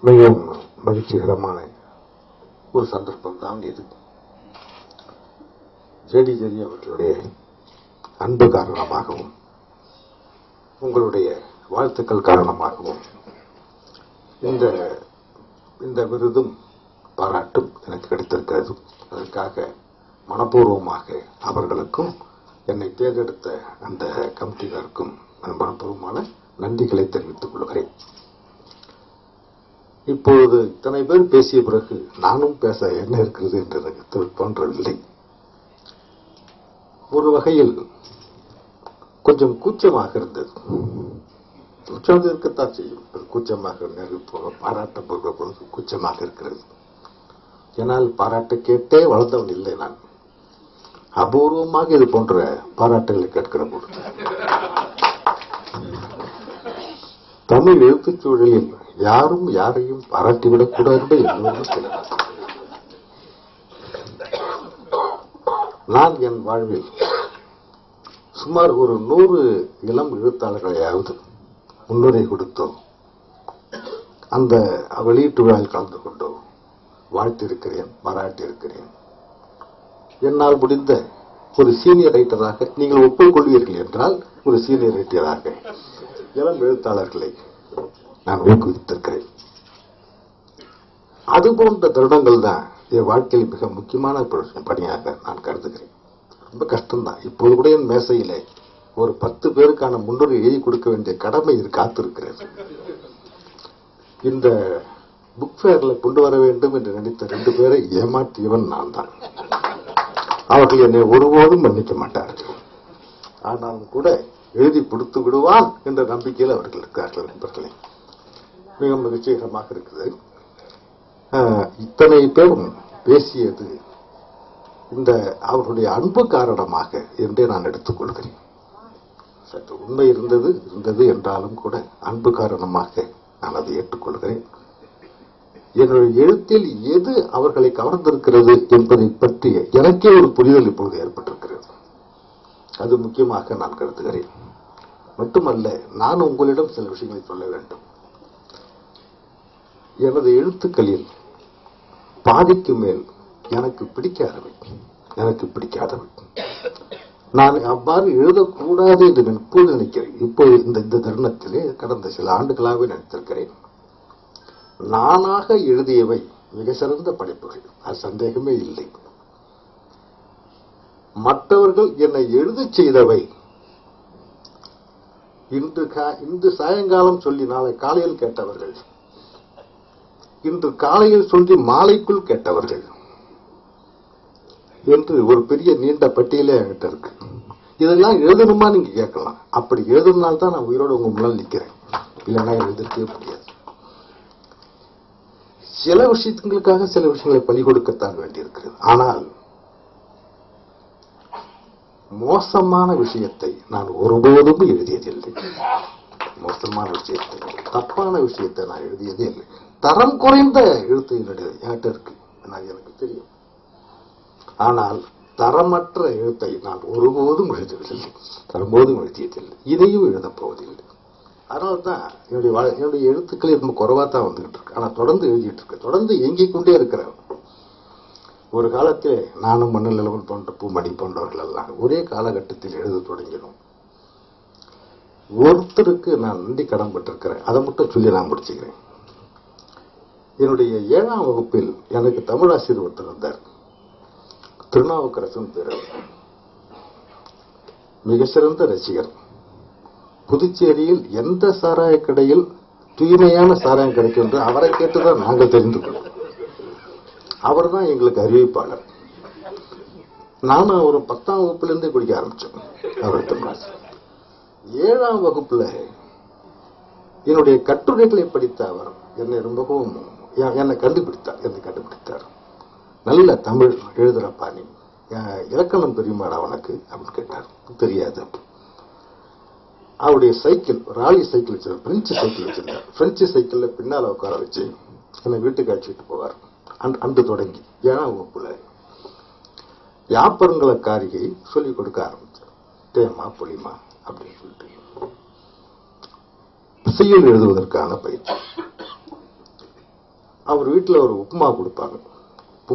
மிகவும் மகிழ்ச்சிகரமான ஒரு சந்தர்ப்பம் தான் இது. ஜேடி அவர்களுடைய அன்பு காரணமாகவும் உங்களுடைய வாழ்த்துக்கள் காரணமாகவும் இந்த விருதும் பாராட்டும் எனக்கு கிடைத்திருக்கிறது. அதற்காக மனப்பூர்வமாக அவர்களுக்கும் என்னை தேர்ந்தெடுத்த அந்த கமிட்டியினருக்கும் மனப்பூர்வமான நன்றிகளை தெரிவித்துக் கொள்கிறேன். இப்பொழுது இத்தனை பேர் பேசிய பிறகு நானும் பேச என்ன இருக்கிறது என்று எனக்கு தோன்றவில்லை. ஒரு வகையில் கொஞ்சம் கூச்சமாக இருந்தது. கூச்சம் இருக்கத்தான் செய்யும். கூச்சமாக பாராட்ட போகிற பொழுது கூச்சமாக இருக்கிறது. என்னால் பாராட்ட கேட்டே வளர்ந்தவன் இல்லை. நான் அபூர்வமாக இது போன்ற பாராட்டுகளை கேட்கிற பொழுது தமிழ் எழுத்துச் சூழலில் யாரும் யாரையும் பாராட்டிவிடக் கூடாது என்று சொல்லுங்கள். நான் என் வாழ்வில் சுமார் ஒரு 100 இளம் எழுத்தாளர்களையாவது முன்னுரை கொடுத்தோ அந்த வெளியீட்டு விழாவில் கலந்து கொண்டோ வாழ்த்திருக்கிறேன், பாராட்டியிருக்கிறேன். என்னால் முடிந்த ஒரு சீனியர் ரைட்டராக நீங்கள் ஒப்புக்கொள்வீர்கள் என்றால் ஒரு சீனியர் ரைட்டராக இளம் எழுத்தாளர்களை நான் ஊக்குவித்திருக்கிறேன். அதுபோன்ற தருணங்கள் தான் என் வாழ்க்கையில் மிக முக்கியமான பணியாக நான் கருதுகிறேன். ரொம்ப கஷ்டம்தான். இப்போது கூட என் மேசையிலே ஒரு 10 பேருக்கான முன்னுரை எழுதி கொடுக்க வேண்டிய கடமை இது காத்திருக்கிறது. இந்த புக் ஃபேர்ல கொண்டு வர வேண்டும் என்று நினைத்த 2 பேரை ஏமாற்றியவன் நான் தான். அவர்கள் என்னை ஒருபோதும் மன்னிக்க மாட்டார்கள். ஆனாலும் கூட எழுதி கொடுத்து விடுவான் என்ற நம்பிக்கையில் அவர்கள் இருக்கிறார்கள். நண்பர்களே, மிக மகிழ்ச்சிகரமாக இருக்குது. இத்தனை பேரும் பேசியது இந்த அவருடைய அன்பு காரணமாக என்றே நான் எடுத்துக்கொள்கிறேன். சற்று உண்மை இருந்தது என்றாலும் கூட அன்பு காரணமாக நான் அதை ஏற்றுக்கொள்கிறேன். என்னுடைய எழுத்தில் எது அவர்களை கவர்ந்திருக்கிறது என்பதை பற்றிய எனக்கே ஒரு புரிதல் இப்பொழுது ஏற்பட்டிருக்கிறது. அது முக்கியமாக நான் கருதுகிறேன். மட்டுமல்ல, நான் உங்களிடம் சில விஷயங்களை சொல்ல வேண்டும். எனது எழுத்துக்களில் பாதிக்கு மேல் எனக்கு பிடிக்காதவை நான் அவ்வாறு எழுதக்கூடாது என்று இப்போது நினைக்கிறேன். இப்போது இந்த தருணத்திலே கடந்த சில ஆண்டுகளாகவே நினைத்திருக்கிறேன். நானாக எழுதியவை மிக சிறந்த படைப்புகள், அது சந்தேகமே இல்லை. மற்றவர்கள் என்னை எழுத செய்தவை இன்று சாயங்காலம் சொல்லி நாளை காலையில் கேட்டவர்கள், இன்று காலையில் சொல்லி மாலைக்குள் கேட்டவர்கள் என்று ஒரு பெரிய நீண்ட பட்டியலே என்கிட்ட இருக்கு. இதெல்லாம் எழுதணுமா நீங்க கேட்கலாம். அப்படி எழுதுனால்தான் நான் உயிரோடு உங்க முன்னால் நிற்கிறேன். இல்லைன்னா எழுதிருக்கவே முடியாது. சில விஷயங்களுக்காக சில விஷயங்களை பலி கொடுக்கத்தான் வேண்டியிருக்கிறது. ஆனால் மோசமான விஷயத்தை நான் ஒருபோதும் எழுதியதில்லை. மோசமான விஷயத்தை, தப்பான விஷயத்தை நான் எழுதியதே இல்லை. தரம் குறைந்த எழுத்து என்கிட்ட இருக்கு, எனக்கு தெரியும். ஆனால் தரமற்ற எழுத்தை நான் ஒருபோதும் எழுதியதில்லை. இதையும் எழுதப் போவதில்லை. அதனால்தான் என்னுடைய எழுத்துக்கள் ரொம்ப குறைவா தான் வந்துகிட்டு இருக்கு. ஆனா தொடர்ந்து எழுதிட்டு இருக்கு, தொடர்ந்து இயங்கிக் கொண்டே இருக்கிறேன். ஒரு காலத்தில் நானும் மண்ணிலவன் போன்ற பூமணி போன்றவர்கள் எல்லாம் ஒரே காலகட்டத்தில் எழுத தொடங்கினோம். ஒருத்தருக்கு நான் நன்றி கடன் பட்டிருக்கிறேன். அதை மட்டும் சொல்லி நான் முடிச்சுக்கிறேன். என்னுடைய 7ஆம் வகுப்பில் எனக்கு தமிழாசிரியர் ஒருத்தர் இருந்தார், திருநாவுக்கரசன் பேர். மிக சிறந்த ரசிகர். புதுச்சேரியில் எந்த சாராய கடையில் தூய்மையான சாராயம் கிடைக்கும் என்று அவரை கேட்டுதான் நாங்கள் தெரிந்து கொள்வோம். அவர் தான் எங்களுக்கு அறிவிப்பாளர். நானும் ஒரு 10ஆம் வகுப்பிலிருந்தே குடிக்க ஆரம்பிச்சோம். அவர் 7ஆம் வகுப்புல என்னுடைய கட்டுரைகளை படித்த அவர் என்னை ரொம்பவும் என்னை கண்டுபிடித்தார். நல்ல தமிழ் எழுதுறப்பா, நீ இலக்கணம் தெரியுமாடா உனக்கு அப்படின்னு கேட்டார். தெரியாது. அவருடைய சைக்கிள், ராலி சைக்கிள் வச்சிருந்தார், பிரெஞ்சு சைக்கிள் வச்சிருந்தார். பிரெஞ்சு சைக்கிள்ல பின்னால உட்கார வச்சு என்னை வீட்டுக்கு அழைச்சிட்டு போவார். அன்று தொடங்கி 7ஆம் வகுப்புல வியாபாரங்கள காரிகை சொல்லிக் கொடுக்க ஆரம்பிச்சார். தேமா புளிமா அப்படின்னு சொல்லிட்டு செய்யுள் எழுதுவதற்கான பயிற்சி. அவர் வீட்டில் ஒரு உப்புமா கொடுப்பாங்க.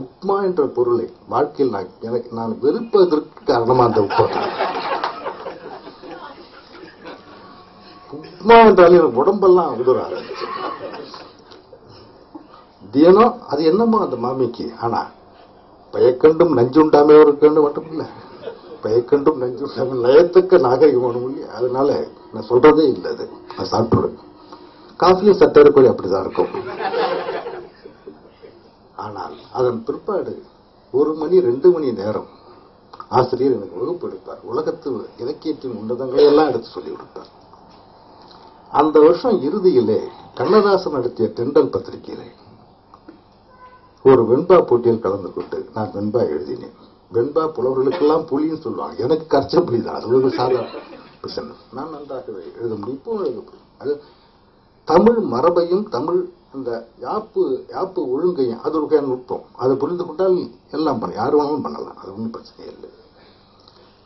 உப்புமா என்ற பொருளை வாழ்க்கையில் நான் வெறுப்பதற்கு காரணமா அந்த உப்புமா. உப்புமா என்றாலே எனக்கு உடம்பெல்லாம் உதற ஆரம்பிச்சு. தினம் அது என்னமோ அந்த மாமிக்கு. ஆனா பயக்கண்டும் நஞ்சுண்டாமே ஒரு கண்டு மட்டும் இல்ல, பயக்கண்டும் நஞ்சுண்டாமல் நயத்துக்க நாகரிகமான மொழி. அதனால நான் சொல்றதே இல்லை, அது நான் சாப்பிட்டுடுவேன். காஃபியும் சட்டை அப்படிதான் இருக்கும். ஆனால் அதன் பிற்பாடு 1 மணி 2 மணி நேரம் ஆசிரியர் எனக்கு வகுப்பு எடுப்பார். உலகத்து இலக்கியத்தின் உன்னதங்களை எல்லாம் எடுத்து சொல்லி கொடுத்தார். அந்த வருஷம் இறுதியிலே கண்ணதாசன் நடத்திய தென்றல் பத்திரிகையிலே ஒரு வெண்பா போட்டியில் கலந்து கொண்டு நான் வெண்பா எழுதினேன். வெண்பா புலவர்களுக்கெல்லாம் புலின்னு சொல்லுவாங்க, எனக்கு கரைச்ச புலி தான். அது ஒரு சாதாரண நான் நன்றாகவே எழுத முடியும். இப்போ அது தமிழ் மரபையும் தமிழ் அந்த யாப்பு ஒழுங்கையும் அது ஒரு நுட்பம். அதை புரிந்து கொண்டால் எல்லாம் யார் வேணாலும் பண்ணலாம், அது ஒன்றும் பிரச்சனை இல்லை.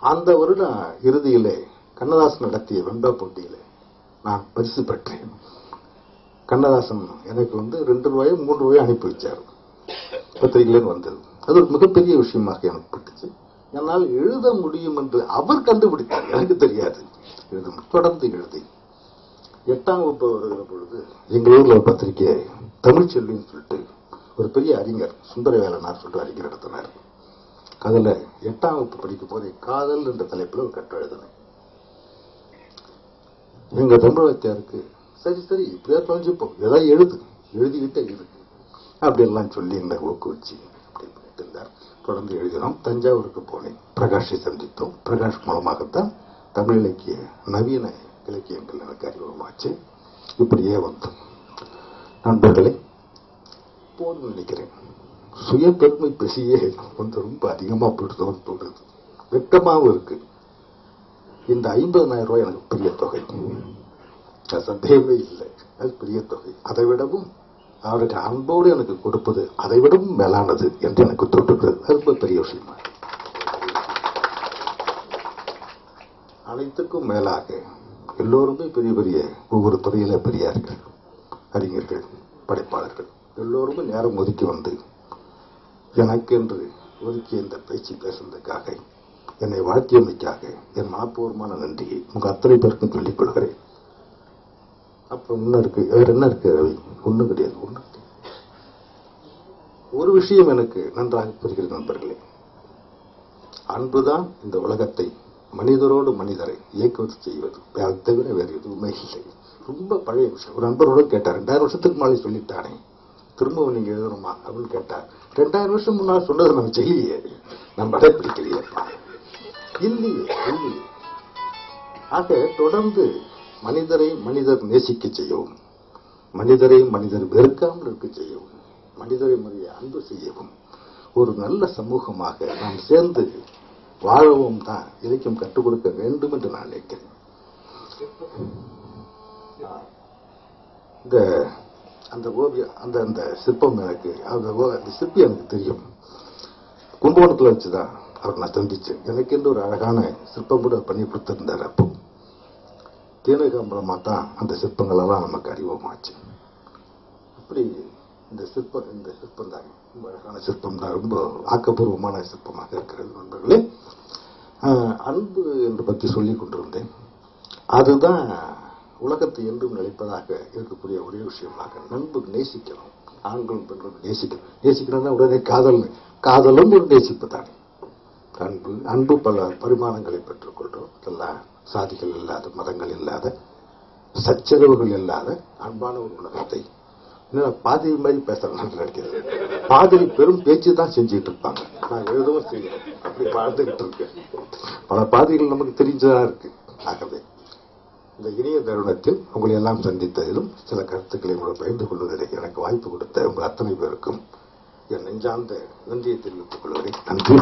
அந்த வருடம் இறுதியிலே கண்ணதாசன் நடத்திய வெண்பா போட்டியிலே நான் பரிசு பெற்றேன். கண்ணதாசன் எனக்கு 2 ரூபாயோ 3 ரூபாயோ அனுப்பி வச்சார், பத்திரிகையிலேருந்து வந்தது. அது ஒரு மிகப்பெரிய விஷயமாக எனக்கு பட்டுச்சு. என்னால் எழுத முடியும் என்று அவர் கண்டுபிடித்தார், எனக்கு தெரியாது. தொடர்ந்து எழுதி 8ஆம் வகுப்பு வருகிற பொழுது எங்கள் ஊர்ல ஒரு பத்திரிகை தமிழ்ச்செல்வின்னு சொல்லிட்டு ஒரு பெரிய அறிஞர் சுந்தரவேலனார் சொல்லிட்டு அறிஞர் நடத்தினார். அதுல 8ஆம் வகுப்பு படிக்கும் போதே காதல் என்ற தலைப்பில் ஒரு கட்டுரை எழுதினேன். எங்க தமிழ் வாத்தியாருக்கு சரி இப்படியா தொலைஞ்சுப்போம், ஏதாவது எழுதிக்கிட்டே இருக்கு அப்படியெல்லாம் சொல்லி என்னை ஊக்குவிச்சு அப்படி இருந்தார். தொடர்ந்து எழுதினோம். தஞ்சாவூருக்கு போனேன், பிரகாஷை சந்தித்தோம். பிரகாஷ் மூலமாகத்தான் தமிழ் இலக்கிய நவீன இலக்கியங்கள் எனக்கு அறிமுகமாச்சு. இப்படியே வந்தோம். நண்பர்களே, போதும் நினைக்கிறேன். சுய பெருமை பேசியே ரொம்ப அதிகமா போயிட்டு தோன்றுது, வெட்டமாவும் இருக்கு. இந்த 50,000 ரூபாய் எனக்கு பெரிய தொகை, சந்தேகமே இல்லை, அது பெரிய தொகை. அதை விடவும் அவருக்கு அன்போடு எனக்கு கொடுப்பது அதை விடவும் மேலானது என்று எனக்கு தோன்றுகிறது. அது ரொம்ப பெரிய விஷயமா. அனைத்துக்கும் மேலாக எல்லோருமே பெரிய ஒவ்வொரு துறையில பெரியார்கள், அறிஞர்கள், படைப்பாளர்கள் எல்லோருமே நேரம் ஒதுக்கி வந்து எனக்கென்று ஒதுக்கிய இந்த பேச்சு பேசுவதற்காக, என்னை வாழ்த்தியமைக்காக என் மனப்பூர்வமான நன்றியை உங்க அத்தனை பேருக்கும் சொல்லிக் கொள்கிறேன். அப்புறம் என்ன இருக்கு, வேற என்ன இருக்கு ரவி? ஒண்ணும் கிடையாது. ஒரு விஷயம் எனக்கு நன்றாக புரிகிறது நண்பர்களே. அன்புதான் இந்த உலகத்தை மனிதரோடு மனிதரை இயக்குவது செய்வது, அதை தவிர வேறு எதுவுமே இல்லை. ரொம்ப பழைய விஷயம். ஒரு நண்பரோட கேட்டார், 2000 வருஷத்துக்கு முன்னாடி சொல்லிட்டானே, திரும்பவும் நீங்க எழுதணுமா அப்படின்னு கேட்டார். 2000 வருஷம் முன்னால் சொன்னதை நம்ம செய்யலையே, நம்ம அடைப்பிடிக்கலையே, இல்லையே. ஆக தொடர்ந்து மனிதரை மனிதர் நேசிக்க செய்யவும், மனிதரை மனிதர் வெறுக்காமல் இருக்க செய்யவும், மனிதரை மனித அன்பு செய்யவும், ஒரு நல்ல சமூகமாக நாம் சேர்ந்து வாழவும் தான் இலக்கியம் கற்றுக் கொடுக்க வேண்டும் என்று நான் நினைக்கிறேன். அந்த ஓவியம், அந்த சிற்பம் எனக்கு, அந்த சிற்பி எனக்கு தெரியும். கும்பகோணத்தில் வச்சுதான் அவர் நான் சந்திச்சேன். எனக்கு என்று ஒரு அழகான சிற்பம் கூட பண்ணி கொடுத்திருந்தார். அப்போ தேனகாம்பரமா தான் அந்த சிற்பங்கள் எல்லாம் நமக்கு அறிமுகமாச்சு. அப்படி இந்த சிற்பம் தான் ரொம்ப அழகான சிற்பம் தான், ரொம்ப ஆக்கப்பூர்வமான சிற்பமாக இருக்கிறது. நண்பர்களே, அன்பு என்று பற்றி சொல்லிக் கொண்டிருந்தேன். அதுதான் உலகத்தை என்றும் நிலைப்பதாக இருக்கக்கூடிய ஒரே விஷயமாக. நண்பு நேசிக்கணும், ஆண்களும் பெண்களும் நேசிக்கணும்னா உடனே காதலும் ஒரு நேசிப்பு தானே. அன்பு பல பரிமாணங்களை பெற்றுக்கொள்றோம். அதெல்லாம் சாதிகள் இல்லாத, மதங்கள் இல்லாத, சச்சரவுகள் இல்லாத அன்பான ஒரு உலகத்தை. பாதிரி மாதிரி பேசுறேன் நினைக்கிறது. பாதிரி பெரும் பேச்சு தான் செஞ்சுட்டு இருப்பாங்க, நான் எழுதவும் செய்யறேன், அப்படி பார்த்துக்கிட்டு இருக்கேன். பல பாதிரிகள் நமக்கு தெரிஞ்சதா இருக்கு. ஆகவே இந்த இனிய தருணத்தில் உங்களை எல்லாம் சந்தித்ததிலும் சில கருத்துக்களை கூட பகிர்ந்து கொள்வதில் எனக்கு வாய்ப்பு கொடுத்த உங்கள் அத்தனை பேருக்கும் என் நெஞ்சார்ந்த நன்றியை தெரிவித்துக் கொள்கிறேன். நன்றி.